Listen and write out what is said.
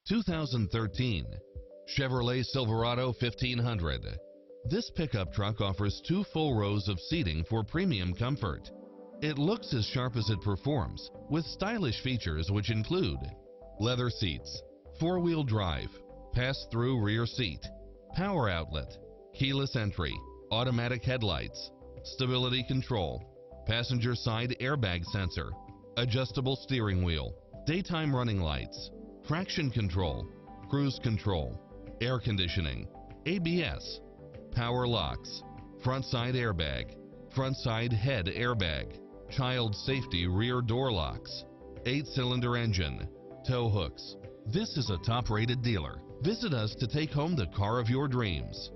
2013 Chevrolet Silverado 1500. This pickup truck offers 2 full rows of seating for premium comfort. It looks as sharp as it performs, with stylish features which include leather seats, 4-wheel drive, pass-through rear seat, power outlet, keyless entry, automatic headlights, stability control, passenger side airbag sensor, adjustable steering wheel, daytime running lights, traction control, cruise control, air conditioning, ABS, power locks, front side airbag, front side head airbag, child safety rear door locks, 8-cylinder engine, tow hooks. This is a top-rated dealer. Visit us to take home the car of your dreams.